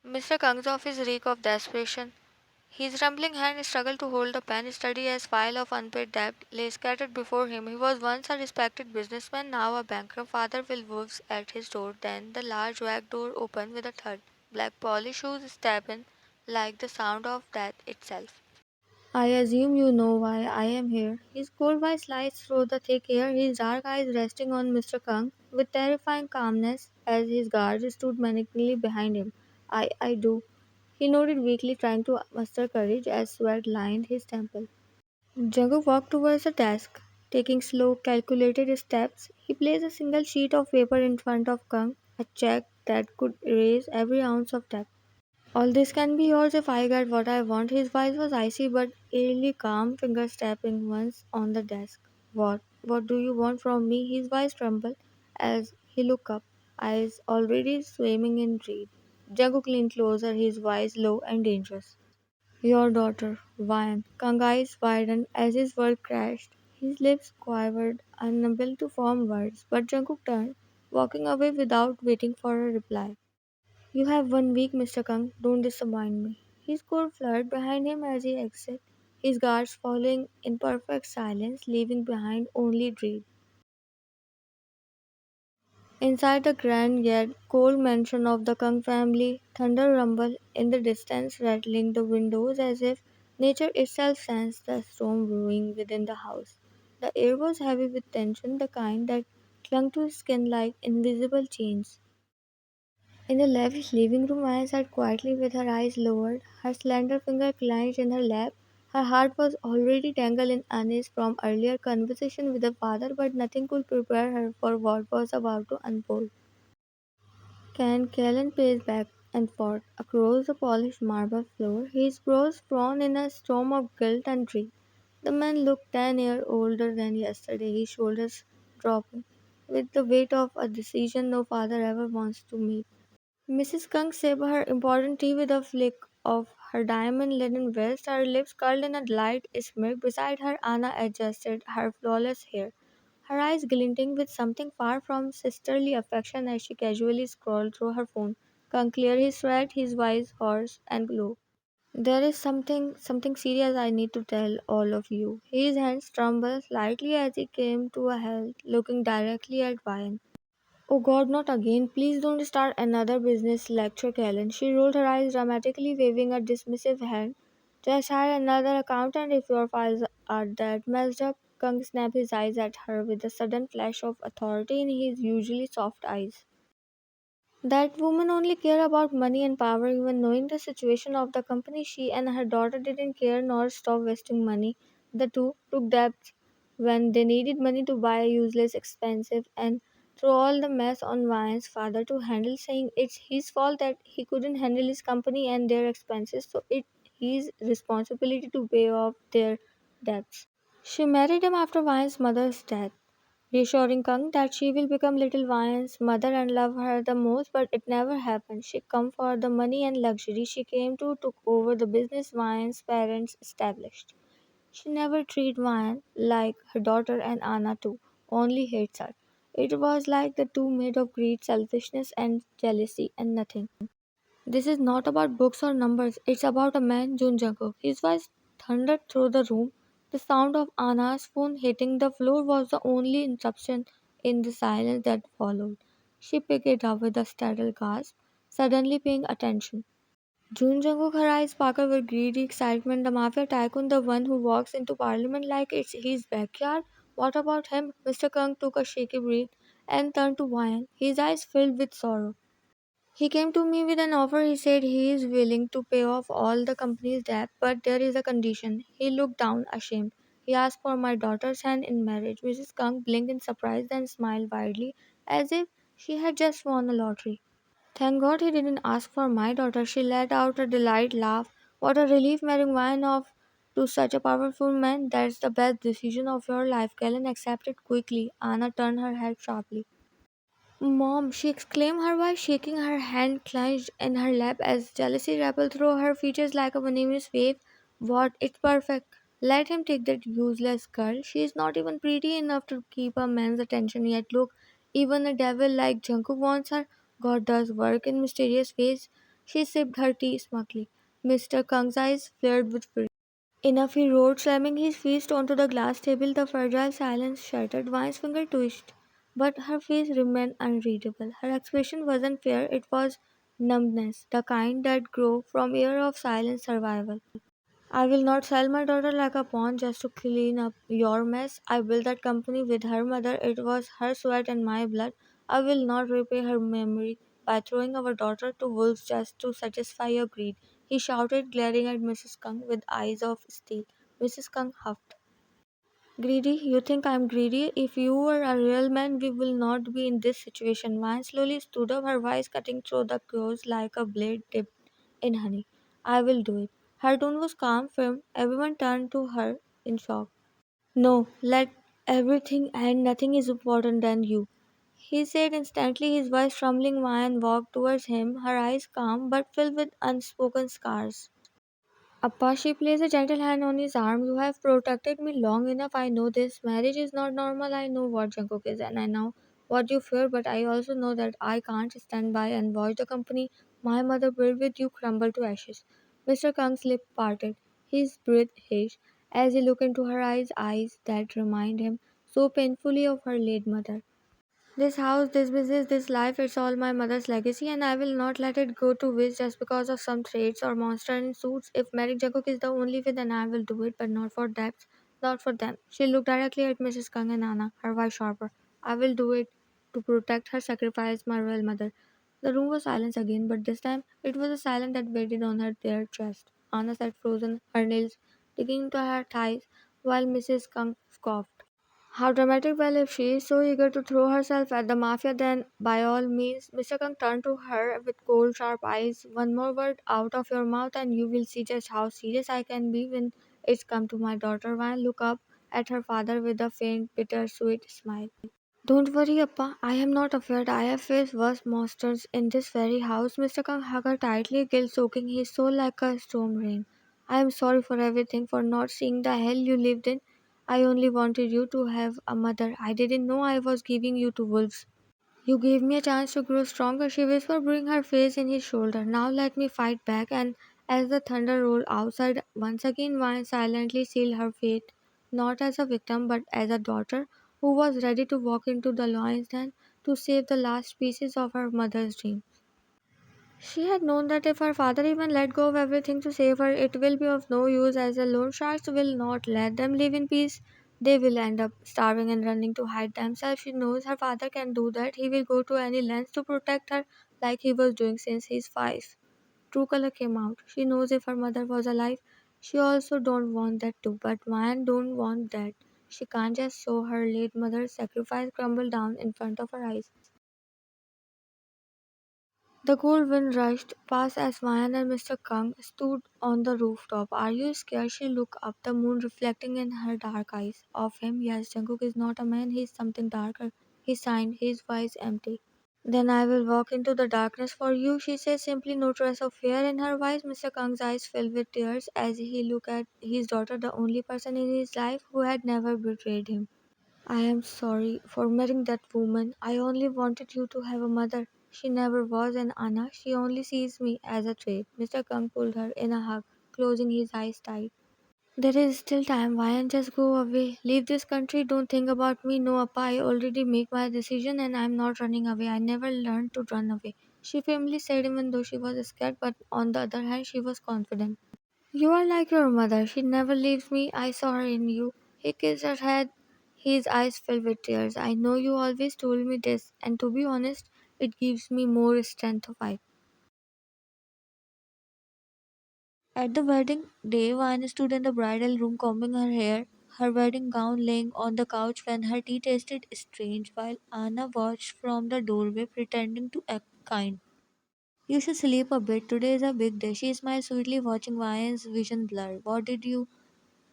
Mr. Kang's office reek of desperation. His trembling hand struggled to hold the pen steady as file of unpaid debt lay scattered before him. He was once a respected businessman, now a bankrupt father with wolves at his door. Then the large wag door opened with a thud. Black polished shoes step in like the sound of death itself. I assume you know why I am here. His cold voice slides through the thick air, his dark eyes resting on Mr. Kang with terrifying calmness as his guards stood menacingly behind him. I do. He nodded weakly, trying to muster courage as sweat lined his temple. Jungkook walked towards the desk, taking slow, calculated steps. He placed a single sheet of paper in front of Kang, a check that could erase every ounce of debt. All this can be yours if I get what I want. His voice was icy but eerily calm, fingers tapping once on the desk. What? What do you want from me? His voice trembled as he looked up, eyes already swimming in dread. Jungkook leaned closer, his voice low and dangerous. Your daughter, Vian. Kang's eyes widened as his word crashed. His lips quivered, unable to form words, but Jungkook turned, walking away without waiting for a reply. You have 1 week, Mr. Kang. Don't disappoint me. His court flirted behind him as he exited, his guards following in perfect silence, leaving behind only dread. Inside the grand yet cold mansion of the Kang family, thunder rumbled in the distance, rattling the windows as if nature itself sensed the storm brewing within the house. The air was heavy with tension, the kind that clung to his skin like invisible chains. In the lavish living room, Anne sat quietly with her eyes lowered, her slender finger clenched in her lap. Her heart was already tangled in unease from earlier conversation with her father, but nothing could prepare her for what was about to unfold. Can Callan paced back and forth across the polished marble floor, his brows frowned in a storm of guilt and dread. The man looked 10 years older than yesterday, his shoulders dropping, with the weight of a decision no father ever wants to make. Mrs. Kung sipped her important tea with a flick of her diamond-laden vest, her lips curled in a light smirk. Beside her, Anna adjusted her flawless hair, her eyes glinting with something far from sisterly affection as she casually scrolled through her phone. Kung cleared his throat, his voice hoarse and low. There is something serious I need to tell all of you. His hands trembled slightly as he came to a halt, looking directly at Ryan. Oh God, not again. Please don't start another business lecture, Kellen. She rolled her eyes dramatically, waving a dismissive hand. Just hire another accountant if your files are that messed up. Kung snapped his eyes at her with a sudden flash of authority in his usually soft eyes. That woman only cared about money and power. Even knowing the situation of the company, she and her daughter didn't care nor stop wasting money. The two took debts when they needed money to buy useless, expensive, and throw all the mess on Ryan's father to handle, saying it's his fault that he couldn't handle his company and their expenses, so it's his responsibility to pay off their debts. She married him after Ryan's mother's death, reassuring Kang that she will become little Vian's mother and love her the most, but it never happened. She came for the money and luxury. She came to took over the business Vian's parents established. She never treated Vian like her daughter, and Anna too only hates her. It was like the two made of greed, selfishness and jealousy and nothing. This is not about books or numbers. It's about a man, Jungkook. His voice thundered through the room. The sound of Anna's phone hitting the floor was the only interruption in the silence that followed. She picked it up with a startled gasp, suddenly paying attention. Jun Jungkook, her eyes sparkled with greedy excitement. The Mafia tycoon, the one who walks into parliament like it's his backyard? What about him? Mr. Kung took a shaky breath and turned to Wyan, his eyes filled with sorrow. He came to me with an offer. He said he is willing to pay off all the company's debt, but there is a condition. He looked down, ashamed. He asked for my daughter's hand in marriage. Mrs. Kung blinked in surprise, then smiled widely, as if she had just won a lottery. Thank God he didn't ask for my daughter. She let out a delighted laugh. What a relief marrying one of to such a powerful man. That's the best decision of your life. Kellen accepted quickly. Anna turned her head sharply. Mom, she exclaimed, her voice shaking, her hand clenched in her lap as jealousy rippled through her features like a venomous wave. What? It's perfect. Let him take that useless girl. She is not even pretty enough to keep a man's attention yet. Look, even a devil like Jungkook wants her. God does work in mysterious ways. She sipped her tea smugly. Mr. Kang's eyes flared with fury. Enough, he roared, slamming his fist onto the glass table. The fragile silence shattered. Vine's finger twitched, but her face remained unreadable. Her expression wasn't fear, it was numbness, the kind that grew from years of silent survival. I will not sell my daughter like a pawn just to clean up your mess. I built that company with her mother. It was her sweat and my blood. I will not repay her memory by throwing our daughter to wolves just to satisfy your greed. He shouted, glaring at Mrs. Kung with eyes of steel. Mrs. Kung huffed. Greedy? You think I'm greedy? If you were a real man, we will not be in this situation. Vine slowly stood up, her voice cutting through the chaos like a blade dipped in honey. I will do it. Her tone was calm, firm. Everyone turned to her in shock. No, let everything end. Nothing is important than you. He said instantly, his voice trembling. Vine walked towards him, her eyes calm but filled with unspoken scars. Appa, she placed a gentle hand on his arm. You have protected me long enough. I know this. Marriage is not normal. I know what Jungkook is and I know what you fear, but I also know that I can't stand by and watch the company my mother built with you crumble to ashes. Mr. Kang's lip parted. His breath hissed as he looked into her eyes that remind him so painfully of her late mother. This house, this business, this life, it's all my mother's legacy, and I will not let it go to waste just because of some traits or monster in suits. If marrying Jungkook is the only way, then I will do it, but not for debts, not for them. She looked directly at Mrs. Kang and Anna, her voice sharper. I will do it to protect her, sacrifice my royal mother. The room was silent again, but this time it was a silence that waited on her bare chest. Anna sat frozen, her nails digging into her thighs, while Mrs. Kang scoffed. How dramatic! Well, if she is so eager to throw herself at the mafia, then by all means. Mr. Kang turned to her with cold, sharp eyes. One more word out of your mouth, and you will see just how serious I can be when it's come to my daughter. Vine looked up at her father with a faint, bitter-sweet smile. Don't worry, Appa. I am not afraid. I have faced worse monsters in this very house. Mr. Kang hugged her tightly, guilt soaking his soul like a storm rain. I am sorry for everything, for not seeing the hell you lived in. I only wanted you to have a mother. I didn't know I was giving you to wolves. You gave me a chance to grow stronger, she whispered, burying her face in his shoulder. Now let me fight back. And as the thunder rolled outside, once again Vine silently sealed her fate, not as a victim, but as a daughter who was ready to walk into the lion's den to save the last pieces of her mother's dream. She had known that if her father even let go of everything to save her, it will be of no use, as the loan sharks will not let them live in peace. They will end up starving and running to hide themselves. She knows her father can do that. He will go to any lengths to protect her, like he was doing since he's 5. True color came out. She knows if her mother was alive, she also don't want that too. But Mayan don't want that. She can't just show her late mother's sacrifice crumble down in front of her eyes. The cold wind rushed past as Mayan and Mr. Kung stood on the rooftop. Are you scared? She looked up, the moon reflecting in her dark eyes. Of him, yes, Jungkook is not a man, he is something darker. He signed, his voice empty. Then I will walk into the darkness for you, she said simply, no trace of fear in her voice. Mr. Kung's eyes filled with tears as he looked at his daughter, the only person in his life who had never betrayed him. I am sorry for marrying that woman. I only wanted you to have a mother. She never was an Anna. She only sees me as a trait. Mr. Kung pulled her in a hug, closing his eyes tight. There is still time. Why not just go away? Leave this country. Don't think about me. No, Appa. I already make my decision and I'm not running away. I never learned to run away. She firmly said, even though she was scared, but on the other hand, she was confident. You are like your mother. She never leaves me. I saw her in you. He kissed her head, his eyes filled with tears. I know you always told me this, and to be honest, it gives me more strength to fight. At the wedding day, Vine stood in the bridal room combing her hair, her wedding gown laying on the couch when her tea tasted strange, while Anna watched from the doorway pretending to act kind. You should sleep a bit. Today is a big day. She smiled sweetly, watching Vine's vision blur. What did you?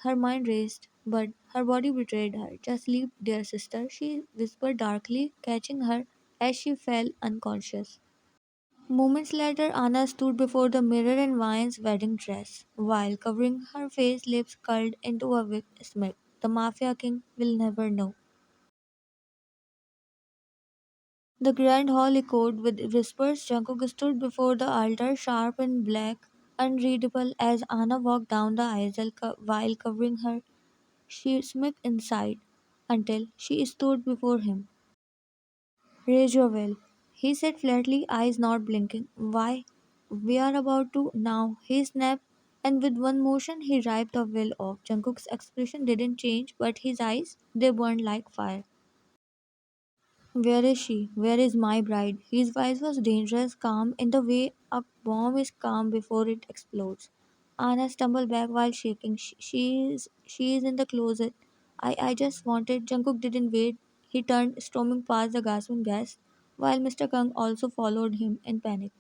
Her mind raced, but her body betrayed her. Just sleep, dear sister, she whispered darkly, catching her as she fell unconscious. Moments later, Anna stood before the mirror in Vine's wedding dress, while covering her face, lips curled into a weak smirk. The Mafia King will never know. The grand hall echoed with whispers. Jungkook stood before the altar, sharp in black, unreadable as Anna walked down the aisle while covering her. She smiled inside until she stood before him. Raise your veil, he said flatly, eyes not blinking. Why? We are about to now. He snapped, and with one motion he ripped the veil off. Jungkook's expression didn't change, but his eyes, they burned like fire. Where is she? Where is my bride? His voice was dangerous, calm in the way a bomb is calm before it explodes. Anna stumbled back while shaking. She is in the closet. I just wanted. Jungkook didn't wait. He turned, storming past the gasping guests, while Mr. Kung also followed him in panic.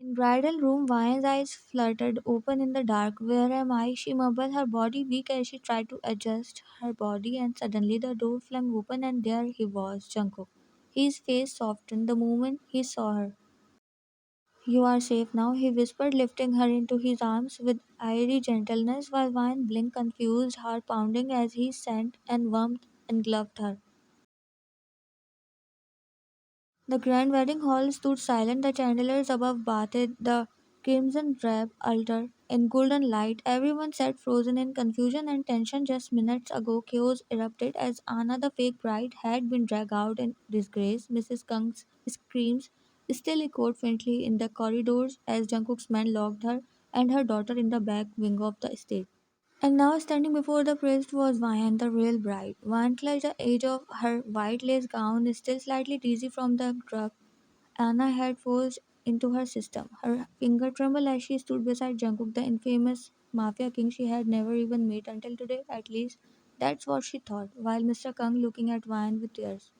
In bridal room, Vian's eyes fluttered open in the dark. Where am I? She mumbled, her body weak as she tried to adjust her body, and suddenly the door flung open and there he was, Jungkook. His face softened the moment he saw her. You are safe now, he whispered, lifting her into his arms with airy gentleness while Vian blinked confused, heart pounding as he sent and warmed and gloved her. The grand wedding hall stood silent, the chandeliers above bathed the crimson draped altar in golden light. Everyone sat frozen in confusion and tension. Just minutes ago, chaos erupted as Anna, the fake bride, had been dragged out in disgrace. Mrs. Kung's screams still echoed faintly in the corridors as Jungkook's men locked her and her daughter in the back wing of the stage. And now standing before the priest was Vian, the real bride. Vian clutched the edge of her white lace gown, still slightly dizzy from the drug Anna had forced into her system. Her finger trembled as she stood beside Jungkook, the infamous Mafia king she had never even met until today, at least. That's what she thought, while Mr. Kung looking at Vian with tears.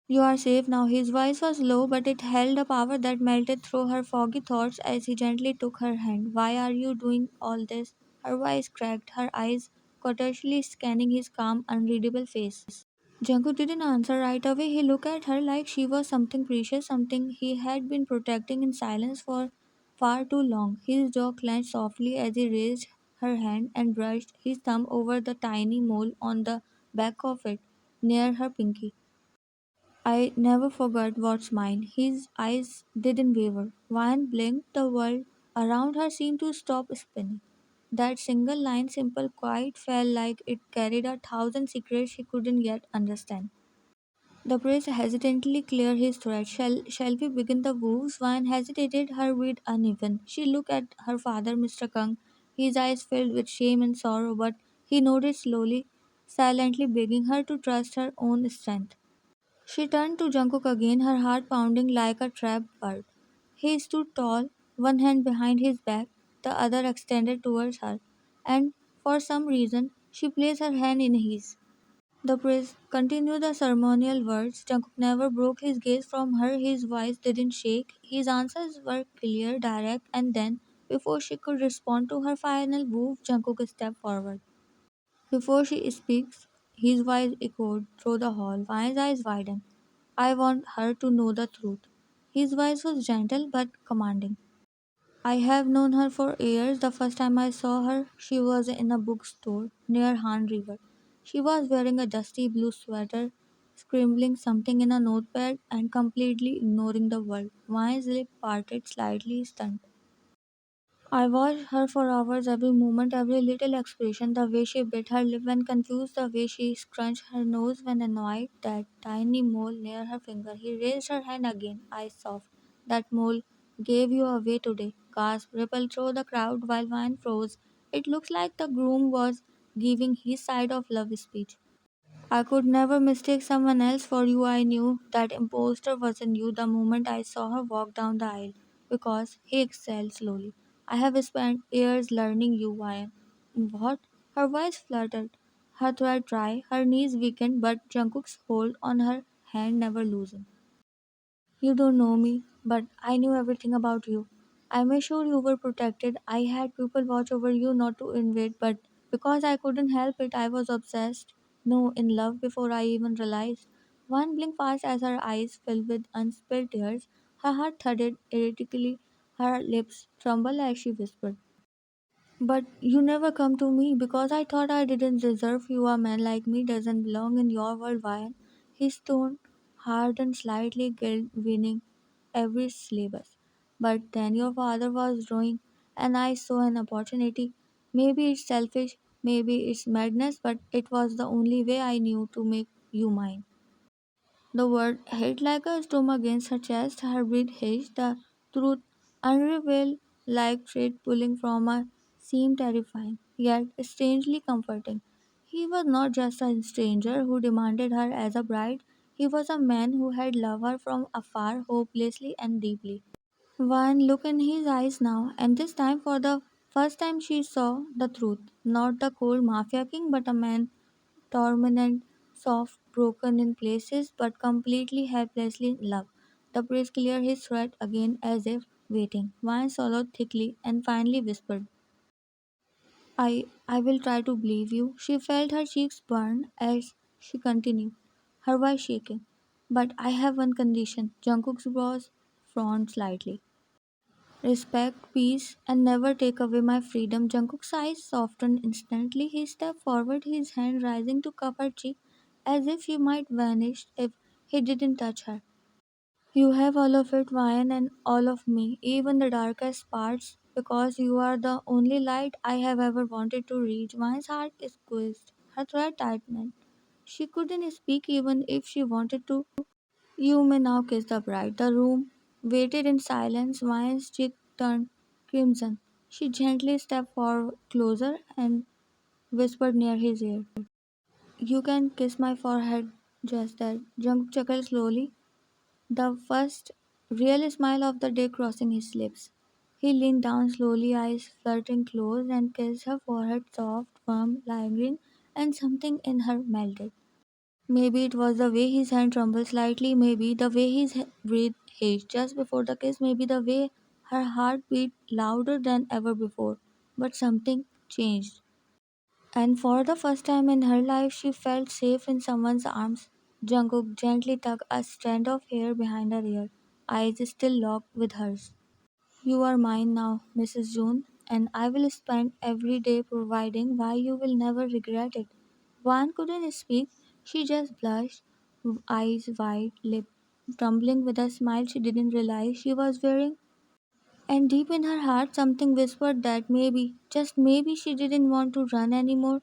You are safe now. His voice was low, but it held a power that melted through her foggy thoughts as he gently took her hand. Why are you doing all this? Her voice cracked, her eyes cautiously scanning his calm, unreadable face. Jungkook didn't answer right away. He looked at her like she was something precious, something he had been protecting in silence for far too long. His jaw clenched softly as he raised her hand and brushed his thumb over the tiny mole on the back of it, near her pinky. I never forgot what's mine. His eyes didn't waver. One blinked, the world around her seemed to stop spinning. That single line, simple, quiet, felt like it carried 1,000 secrets she couldn't yet understand. The priest hesitantly cleared his throat. Shall we begin the vows? One hesitated, her breath uneven. She looked at her father, Mr. Kung, his eyes filled with shame and sorrow, but he nodded slowly, silently begging her to trust her own strength. She turned to Jungkook again, her heart pounding like a trapped bird. He stood tall, one hand behind his back, the other extended towards her, and for some reason she placed her hand in his. The priest continued the ceremonial words. Jungkook never broke his gaze from her, his voice didn't shake, his answers were clear, direct, and then, before she could respond to her final move, Jungkook stepped forward. Before she speaks, his voice echoed through the hall. Why's eyes widened. I want her to know the truth. His voice was gentle but commanding. I have known her for years. The first time I saw her, she was in a bookstore near Han River. She was wearing a dusty blue sweater, scribbling something in a notepad and completely ignoring the world. Why's lip parted slightly, stunned. I watched her for hours, every moment, every little expression, the way she bit her lip when confused, the way she scrunched her nose when annoyed, that tiny mole near her finger. He raised her hand again, eyes soft. That mole gave you away today. Gasp rippled through the crowd while wine froze. It looked like the groom was giving his side of love speech. I could never mistake someone else for you. I knew that impostor wasn't you the moment I saw her walk down the aisle. Because he exhaled slowly. I have spent years learning you, Ian. What? Her voice fluttered, her throat dry, her knees weakened, but Jungkook's hold on her hand never loosened. You don't know me, but I knew everything about you. I made sure you were protected. I had people watch over you not to invade, but because I couldn't help it, I was obsessed. No, in love before I even realized. One blinked fast as her eyes filled with unspilled tears. Her heart thudded erratically. Her lips trembled as she whispered. But you never come to me because I thought I didn't deserve you. A man like me doesn't belong in your world, Why? His tone hardened slightly, guilt winning every syllable. But then your father was drawing, and I saw an opportunity. Maybe it's selfish, maybe it's madness, but it was the only way I knew to make you mine. The word hit like a storm against her chest, her breath hitched, the truth unrevealed like thread pulling from her seemed terrifying, yet strangely comforting. He was not just a stranger who demanded her as a bride, he was a man who had loved her from afar, hopelessly and deeply. One look in his eyes now, and this time for the first time she saw the truth. Not the cold mafia king, but a man tormented, soft, broken in places, but completely helplessly in love. The priest cleared his throat again as if waiting. Vine swallowed thickly and finally whispered, I will try to believe you. She felt her cheeks burn as she continued, her voice shaking. But I have one condition. Jungkook's brows frowned slightly. Respect, peace, and never take away my freedom. Jungkook's eyes softened instantly. He stepped forward, his hand rising to cup her cheek, as if she might vanish if he didn't touch her. You have all of it, Ryan, and all of me, even the darkest parts, because you are the only light I have ever wanted to reach. Ryan's heart squeezed, her throat tightened. She couldn't speak even if she wanted to. You may now kiss the bride. The room waited in silence. Ryan's cheek turned crimson. She gently stepped forward closer and whispered near his ear. You can kiss my forehead, just that. Jungkook chuckled slowly, the first real smile of the day crossing his lips. He leaned down slowly, eyes flirting close, and kissed her forehead, soft, firm, lingering, and something in her melted. Maybe it was the way his hand trembled slightly, maybe the way his breath hitched just before the kiss, maybe the way her heart beat louder than ever before. But something changed. And for the first time in her life, she felt safe in someone's arms. Jungkook gently tugged a strand of hair behind her ear, eyes still locked with hers. You are mine now, Mrs. June, and I will spend every day providing why you will never regret it. Wan couldn't speak, she just blushed, eyes wide, lip trembling with a smile she didn't realize she was wearing. And deep in her heart, something whispered that maybe, just maybe, she didn't want to run anymore.